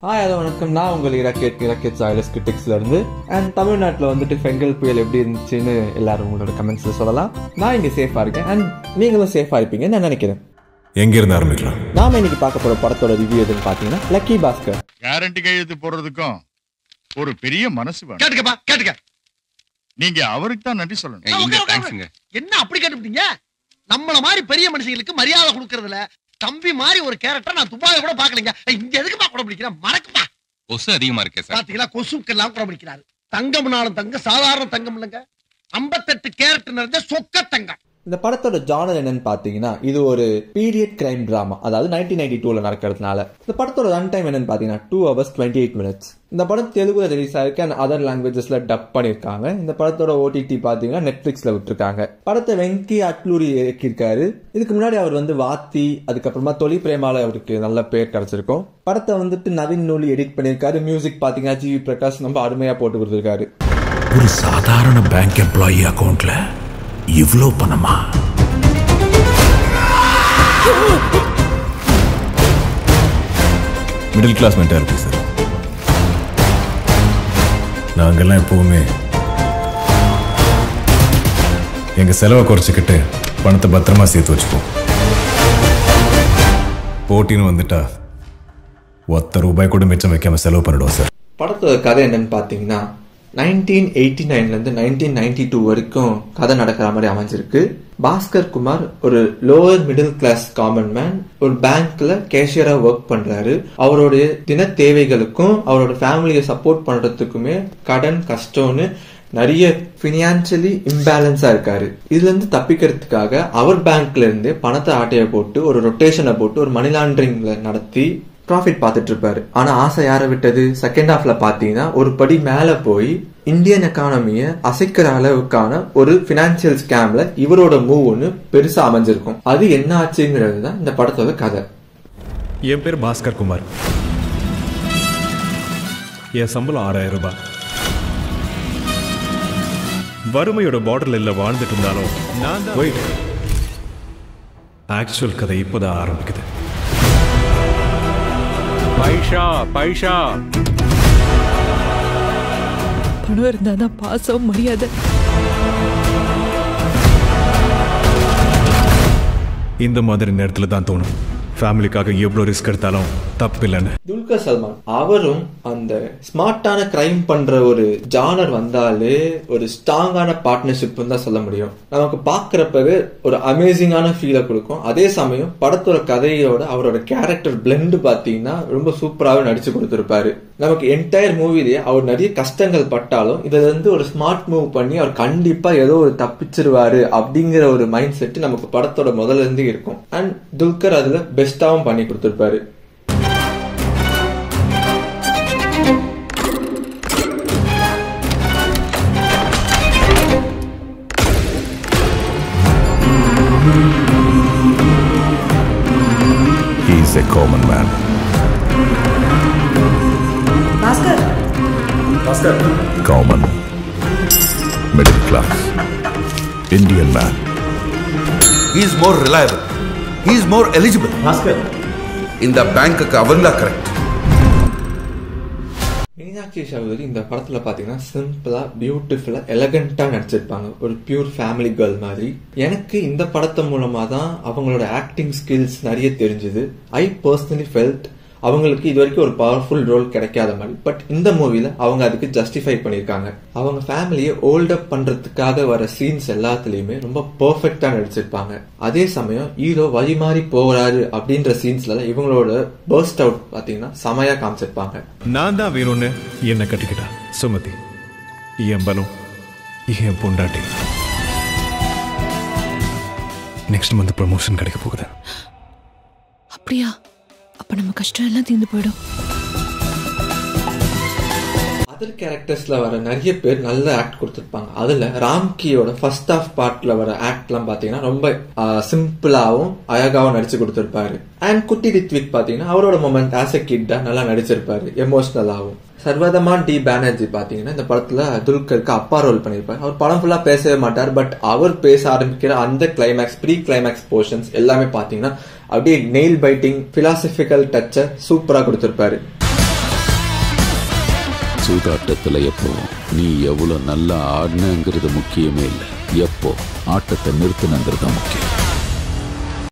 Hello வணக்கம். நான் உங்கள் இராக்கெட் சாய்லஸ் கிரிட்டிக்ஸ்ல இருந்து. அண்ட் தமிழ்நாட்டில் வந்துட்டு பெங்கல் புயல் எப்படி இருந்துச்சுன்னு எல்லாரும் உங்களோட கமெண்ட்ஸ்ல சொல்லலாம். நான் இங்கே சேஃபா இருக்கேன் அண்ட் நீங்களும் சேஃபா இருப்பீங்கன்னு நான் நினைக்கிறேன். எங்க இருந்து ஆரம்பிக்கலாம்? நாம இன்னைக்கு பார்க்க போற படத்தோட ரிவ்யூ எதுன்னு பாத்தீங்கன்னா லக்கி பாஸ்கர். கேரண்டி கையெழுத்து போடுறதுக்கும் ஒரு பெரிய மனசு வேணும். கேட்டுக்க நீங்க அவருக்கு தான் நன்றி சொல்லணும். என்ன அப்படி கேட்டுட்டீங்க? நம்மள மாதிரி பெரிய மனுஷங்களுக்கு மரியாதை கொடுக்கறதுல தம்பி மாதிரி ஒரு கேரக்டர் நான் துபாயில கூட பாக்கலங்க. இங்க எதுக்குமா கூட பிடிக்கிறேன்? மறக்குமா? கொசு அதிகமா இருக்கே சார். பாத்தீங்களா, கொசுக்கெல்லாம் கூட பிடிக்கிறாரு. தங்கம்னாலும் தங்க, சாதாரண தங்கம் இல்லைங்க. 58 கேரக்டர் நிறைஞ்ச சொக்க தங்கம். இந்த படத்தோட ஜானர் என்னன்னு பாத்தீங்கன்னா இது ஒரு பீரியட் கிரைம் டிராமா, அதாவது 1992ல நடக்கிறதுனால. இந்த படத்தோட ரன் டைம் என்னன்னு பாத்தீங்கன்னா 2 hours 28 minutes. இந்த படம் தெலுங்குல ரிலீஸ் ஆயிருக்கு அண்ட் அதர் லாங்குவேஜஸ்ல டப் பண்ணிருக்காங்க. இந்த படத்தோட ஓடிடி பாத்தீங்கன்னா நெட்ஃபிளிக்ஸ்ல விட்டுருக்காங்க. படத்தை வெங்கி அட்லூரி இயக்கியிருக்காரு. இதுக்கு முன்னாடி அவர் வாத்தி, அதுக்கப்புறமா தொலி பிரேமால அவருக்கு நல்ல பேர் கிடைச்சிருக்கும். படத்தை நவீன் நூலி எடிட் பண்ணிருக்காரு. மியூசிக் பாத்தீங்கன்னா ஜிவி பிரகாஷ் ரொம்ப அருமையா போட்டு கொடுத்திருக்காரு. ஒரு சாதாரண பேங்க் எம்ப்ளாயி அக்கவுண்ட்ல இவ்ளோ பணமா? Middle class mentality sir. நாங்கெல்லாம் எப்பவுமே எங்க செலவை குறைச்சிக்கிட்டு பணத்தை பத்திரமா சேர்த்து வச்சுப்போம். போட்டின்னு வந்துட்டா ₹1 கூட மிச்சம் வைக்காம செலவு பண்ணிடுவோம் சார். படத்தோட கதை என்னன்னு பாத்தீங்கன்னா 1989ல இருந்து 1992 வரைக்கும் கதை நடக்கிற மாதிரி அமைஞ்சிருக்கு. பாஸ்கர் குமார் ஒரு lower middle class common man, ஒரு பேங்க்ல கேஷியரா ஒர்க் பண்றாரு. அவருடைய தின தேவைகளுக்கும் அவரோட ஃபேமிலியை சப்போர்ட் பண்றதுக்குமே கடன் கஷ்டம்னு நிறைய பினான்சியலி இம்பேலன்ஸா இருக்காரு. இதுல இருந்து தப்பிக்கிறதுக்காக அவர் பேங்க்ல இருந்து பணத்தை ஆட்டைய போட்டு ஒரு ரொட்டேஷனை போட்டு ஒரு மணி லாண்டரிங்ல நடத்தி ப்ராஃபிட் பார்த்துட்டு இருப்பாரு. ஆனா ஆசை யாரை விட்டது? செகண்ட் ஹாஃப்ல பாத்தீங்கன்னா ஒரு படி மேல போய் இந்தியன் எக்கானமிய அசைக்கிற அளவுக்கான ஒரு பினான்சியல் ஸ்கேம்ல இவரோட மூவ் ஒன்னு பெருசா அமைஞ்சிருக்கும். அது என்ன ஆச்சுங்கிறது தான் இந்த படத்தோட கதை. என் பேர் பாஸ்கர் குமார். என் சம்பளம் 6000 ரூபாய். வறுமையோட பார்டர்ல இல்ல வாழ்ந்துட்டு இருந்தாலும் நான் ஆக்சுவல் கதை இப்பதான் ஆரம்பிக்குது. பைஷா பணம் இருந்தாதான் பாசம் மரியாதை. இந்த மாதிரி நேரத்துல தான் தோணும் ஃபேமிலிக்காக எவ்வளவு ரிஸ்க் எடுத்தாலும் தப்பில்லைன்னு. துல்கர் சல்மான் அவரும் அந்த ஸ்மார்ட்டான கிரைம் பண்ற ஒரு ஜானர் வந்தாலே ஒரு ஸ்ட்ராங்கான பார்ட்னர்ஷிப் தான் சொல்ல முடியும். நமக்கு பாக்குறப்பவே ஒரு அமேசிங்கான ஃபீலை கொடுக்கும். அதே சமயம் படத்தோட கதையோட அவரோட கேரக்டர் பிளெண்ட் பாத்தீங்கன்னா ரொம்ப சூப்பராகவே நடிச்சு கொடுத்திருப்பாரு. நமக்கு என்டையர் மூவிலேயே அவர் நிறைய கஷ்டங்கள் பட்டாலும் இதுல ஒரு ஸ்மார்ட் மூவ் பண்ணி அவர் கண்டிப்பா ஏதோ ஒரு தப்பிச்சிருவாரு அப்படிங்கிற ஒரு மைண்ட் செட் நமக்கு படத்தோட முதல்ல இருந்து இருக்கும். அண்ட் துல்கர் அதுல பெஸ்டாவும் பண்ணி கொடுத்திருப்பாரு. He is a common man. Bhaskar. Common. Middle class. Indian man. He is more reliable. He is more eligible. Bhaskar. In the bank avanga correct. Meenakshi சகோதரி இந்த படத்துல பாத்தீங்கன்னா சிம்பிளா பியூட்டிஃபுல்லா எலகண்டா நடிச்சிருப்பாங்க. ஒரு பியூர் ஃபேமிலி கேர்ள் மாதிரி. எனக்கு இந்த படத்து மூலமா தான் அவங்களோட ஆக்டிங் ஸ்கில்ஸ் நிறைய தெரிஞ்சது. ஐ பர்சனலி ஃபெல்ட் அவங்களுக்கு இது வரைக்கும் ஒரு பவர்ஃபுல் ரோல் கிடைக்காத மாதிரி. பட் இந்த மூவில அவங்க அதுக்கு ஜஸ்டிஃபை பண்ணிருக்காங்க. அவங்க ஃபேமிலியை ஓல்ட் அப் பண்றதுக்காக வர சீன்ஸ் எல்லாத்துலயுமே ரொம்ப பெர்ஃபெக்டா நடிச்சிருப்பாங்க. அதே சமயம் ஹீரோ வழி மாறி போறாரு அப்படின்ற சீன்ஸ்ல இவங்களோட பர்ஸ்ட் அவுட் பாத்தீங்கன்னா செமையா காமிச்சிருப்பாங்க. நான் தான் வேணும்னு என்ன கட்டிக்கிட்டா சுமதி, என் பலம், என் பொண்டாட்டி. நெக்ஸ்ட் மந்த் ப்ரமோஷன் கிடைக்க போகுது. அப்படியா? அப்ப நம்ம கஷ்டம் எல்லாம் தீர்ந்து போயிடும். அதர் கேரக்டர்ஸ்ல வர நிறைய பேர் நல்ல ஆக்ட் கொடுத்திருப்பாங்க. அதுல ராம்கியோட ஃபர்ஸ்ட் ஆஃப் பார்ட்ல வர ஆக்ட் எல்லாம் பாத்தீங்கன்னா ரொம்ப சிம்பிளாவும் அழகாவும் நடிச்சு கொடுத்திருப்பாரு. அண்ட் குட்டி ரித்விக் பாத்தீங்கன்னா அவரோட மொமெண்ட் ஆஸ் எ கிட்டா நல்லா நடிச்சிருப்பாரு, எமோஷனலாவும். சர்வதமான் டி பானர்ஜி பாத்தீங்கன்னா இந்த படத்துல துல்கருக்கு அப்பா ரோல் பண்ணிருப்பாரு. அவர் படம் ஃபுல்லா பேசவே மாட்டார். பட் அவர் பேச ஆரம்பிக்கிற அந்த கிளைமேக்ஸ், ப்ரீ கிளைமேக்ஸ் போர்ஷன்ஸ் எல்லாமே பாத்தீங்கன்னா அப்படியே நெயில் பைட்டிங் பிலாசபிக்கல் டச்ச சூப்பரா கொடுத்திருப்பாரு. சூதாட்டத்துல எப்போ நீ எவ்வளவு நல்லா ஆடினங்கிறது முக்கியமே இல்லை, எப்போ ஆட்டத்தை நிறுத்தினங்கிறது முக்கியம்.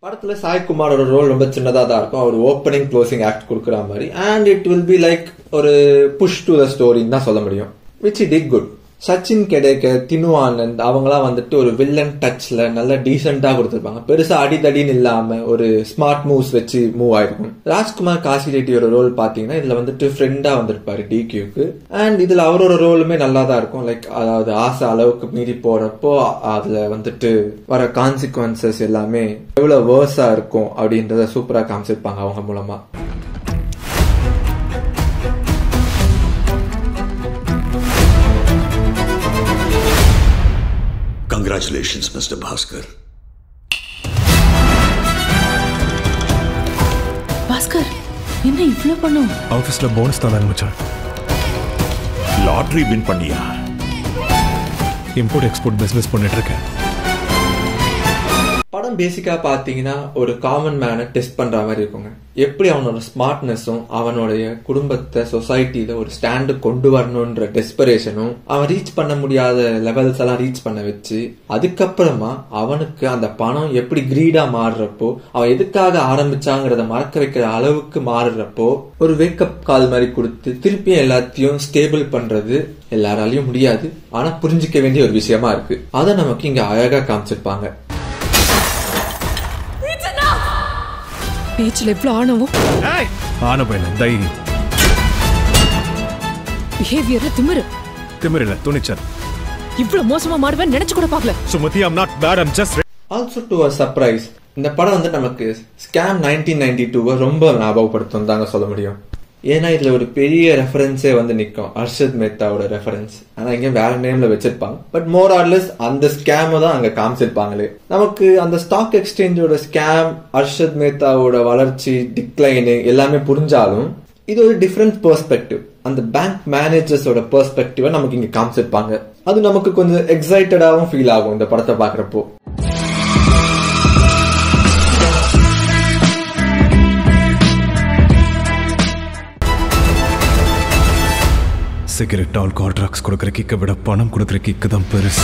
படத்துல சாய்குமாரோட ரோல் ரொம்ப சின்னதா தான் இருக்கும். அவர் ஓப்பனிங் க்ளோசிங் ஆக்ட் கொடுக்குற மாதிரி, and it will be like ஒரு புஷ் டு த ஸ்டோரின்னு தான் சொல்ல முடியும். Which it did good. Sachin Khedekar, Dinu Anand அவங்களாம் வந்துட்டு ஒரு வில்லன் டச்ல நல்ல டீசென்டா கொடுத்துருப்பாங்க. பெருசா அடிதடின்னு இல்லாம ஒரு ஸ்மார்ட் மூவ்ஸ் வச்சு மூவ் ஆயிருக்கும். ராஜ்குமார் காசி ரெட்டியோட ரோல் பாத்தீங்கன்னா இதுல வந்துட்டு ஃப்ரெண்டா வந்திருப்பாரு டிக்யூக்கு. அண்ட் இதுல அவரோட ரோலுமே நல்லா தான் இருக்கும். லைக் அதாவது ஆசை அளவுக்கு மீறி போறப்போ அதுல வந்துட்டு வர கான்சிக்வன்சஸ் எல்லாமே எவ்வளவு வேர்ஸா இருக்கும் அப்படின்றத சூப்பரா காமிச்சிருப்பாங்க அவங்க மூலமா. Congratulations, Mr. Bhaskar. பாஸ்கர், என்ன இவ்ளோ பண்ணும்? ஆஃபீஸ்ல போனஸ் தான் மச்சான். லாட்டரி வின் பண்ணியா? இம்போர்ட் எக்ஸ்போர்ட் பிசினஸ் பண்ணிட்டு இருக்கேன். படம் பேசிக்கா பாத்தீங்கன்னா ஒரு காமன் மேனை டெஸ்ட் பண்ற மாதிரி இருக்குங்க. எப்படி அவனோட ஸ்மார்ட்னஸும் அவனுடைய குடும்பத்தை சொசைட்டில ஒரு ஸ்டாண்டு கொண்டு வரணும்ன்ற டெஸ்பரேஷனும் அவன் ரீச் பண்ண முடியாத லெவல்ஸ் எல்லாம் ரீச் பண்ண வச்சு, அதுக்கப்புறமா அவனுக்கு அந்த பணம் எப்படி கிரீடா மாறுறப்போ, அவன் எதுக்காக ஆரம்பிச்சாங்கிறத மறக்க வைக்கிற அளவுக்கு மாறுறப்போ ஒரு வேக்கப் கால் மாதிரி கொடுத்து திருப்பியும் எல்லாத்தையும் ஸ்டேபிள் பண்றது எல்லாராலையும் முடியாது. ஆனா புரிஞ்சிக்க வேண்டிய ஒரு விஷயமா இருக்கு. அதை நமக்கு இங்க அழகா காமிச்சிருப்பாங்க. பேச்சில் எவ்வளோ ஆணவம், ஆனவம் இல்லை, தைரியம். பிஹேவியர்ல திமிரில்ல, துணிச்சல். இவ்வளவு மோசமா மாறுவேன் நினைச்சு கூட பார்க்கல. Sumathi, I'm not bad, I'm just also to a surprise. இந்த படம் வந்து நமக்கு ஸ்கேம் 1992 ரொம்ப ஞாபகப்படுத்தும் தாங்க சொல்ல முடியும். ஏன்னா இதுல ஒரு பெரிய ரெஃபரன்ஸே வந்து நிக்கும், அர்ஷத் மேத்தாவோட ரெஃபரன்ஸ். ஆனா இங்க வேற நேம்ல வச்சிருப்பாங்க. பட் மோர் ஆர்லெஸ் அந்த ஸ்கேம் தான் அங்க காமிச்சிருப்பாங்களே. நமக்கு அந்த ஸ்டாக் எக்ஸ்சேஞ்சோட ஸ்கேம், அர்ஷத் மேத்தாவோட வளர்ச்சி, டிக்ளைனு எல்லாமே புரிஞ்சாலும் இது ஒரு டிஃபரெண்ட் பெர்ஸ்பெக்டிவ். அந்த பேங்க் மேனேஜர்ஸோட பெர்ஸ்பெக்டிவ நமக்கு இங்க காமிச்சிருப்பாங்க. அது நமக்கு கொஞ்சம் எக்ஸைட்டடாவும் ஃபீல் ஆகும் இந்த படத்தை பாக்குறப்போ. சிகரெட், ஆல்கஹால், ட்ரக்ஸ் கொடுக்குற கிக்கை விட பணம் கொடுக்குற கிக்கு தான் பெருசு.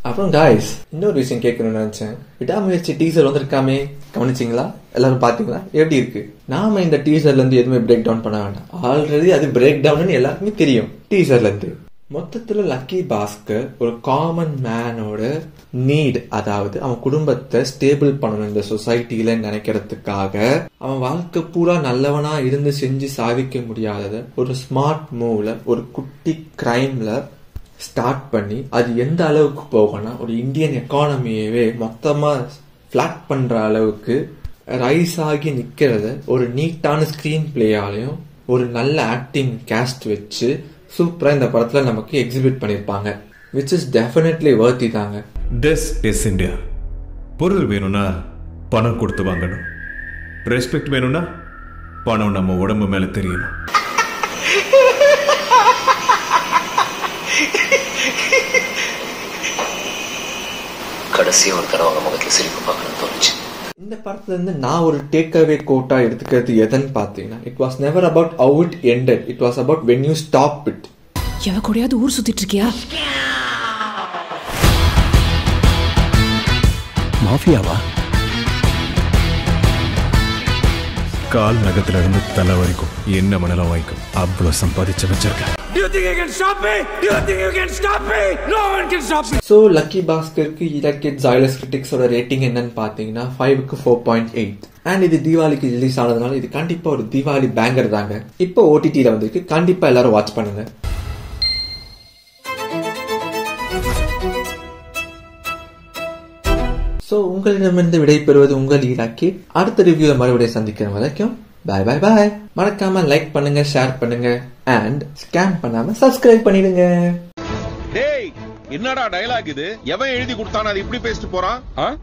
அப்புறம் காய்ஸ், இன்னொரு விஷயம் கேட்கணும்னு நினைச்சேன். விடாமுயற்சி டீசர் வந்திருக்காமே, கவனிச்சிங்களா? எல்லாரும் பாத்தீங்களா? எப்படி இருக்கு? நாம இந்த டீசர்ல இருந்து எதுவுமே பிரேக் டவுன் பண்ண வேண்டாம். ஆல்ரெடி அது பிரேக் டவுன் எல்லாருக்குமே தெரியும் டீசர்ல இருந்து. மொத்தத்துல லக்கி பாஸ்கர் ஒரு காமன் மேனோட நீட், அதாவது அவன் குடும்பத்தை ஸ்டேபிள் பண்ணணும் இந்த சொசைட்டில நினைக்கிறதுக்காக அவன் வாழ்க்கை பூரா நல்லவனா இருந்து செஞ்சு சாதிக்க முடியாதத ஒரு ஸ்மார்ட் மூவ்ல ஒரு குட்டி கிரைம்ல ஸ்டார்ட் பண்ணி அது எந்த அளவுக்கு போகணும்னா ஒரு இந்தியன் எக்கானமியவே மொத்தமா பிளாட் பண்ற அளவுக்கு ரைஸ் ஆகி நிக்கிறத ஒரு நீட்டான ஸ்கிரீன் பிளேயாலையும் ஒரு நல்ல ஆக்டிங் கேஸ்ட் வச்சு சூப்பரா இந்த படத்துல நமக்கு எக்ஸிபிட் பண்ணிருப்பாங்க. which is definitely worthy தாங்க. This is India. பொருள் வேணும்னா பணம் கொடுத்து வாங்கணும். ரெஸ்பெக்ட் வேணும்னா பணம் நம்ம உடம்பு மேல தெரியணும். கடைசியா ஒரு தடவை முகத்துல சிரிப்பு பார்க்கணும்னு தோணுச்சு. இந்த படத்துல இருந்து நான் ஒரு டேக் அவே கோட்டா எடுத்துக்கிறது எதுன்னு பாத்தீங்கன்னா, it was never about how it ended, it was about when you stop it. எவ கூடயாவது ஊர் சுத்திட்டு இருக்கியா? மாஃபியாவா? கால் நகத்துல இருந்து தலை வரைக்கும் என்ன மணலாம் வாய்க்கும் அவ்வளவு சம்பாதிச்சு வச்சிருக்க. Do you think you can stop me? Do you think you can stop me? No one can stop me. So lucky பாஸ்கருக்கு இலக்கிட் ஜைலஸ் கிரிட்டிக்ஸோட ரேட்டிங் என்னன்னு பாத்தீங்கன்னா 5க்கு 4.8. அண்ட் இது தீபாவளிக்கு ரிலீஸ் ஆனதுனால இது கண்டிப்பா ஒரு தீபாவளி பேங்கர் தாங்க. இப்போ ஓடிடில வந்திருக்கு, கண்டிப்பா எல்லாரும் வாட்ச் பண்ணுங்க. சோ உங்களிடமிருந்து விடைபெறுவது உங்கள் இலக்கி. அடுத்த ரிவ்யூல மறுபடியும் சந்திக்கிற வரைக்கும் பாய் பாய் பாய். மறக்காம லைக் பண்ணுங்க, ஷேர் பண்ணுங்க அண்ட் ஸ்கேம் பண்ணாம சப்ஸ்கிரைப் பண்ணிடுங்க. டேய், என்னடா டயலாக் இது? எவன் எழுதி கொடுத்தானே அது இப்படி பேசிட்டு போறான்?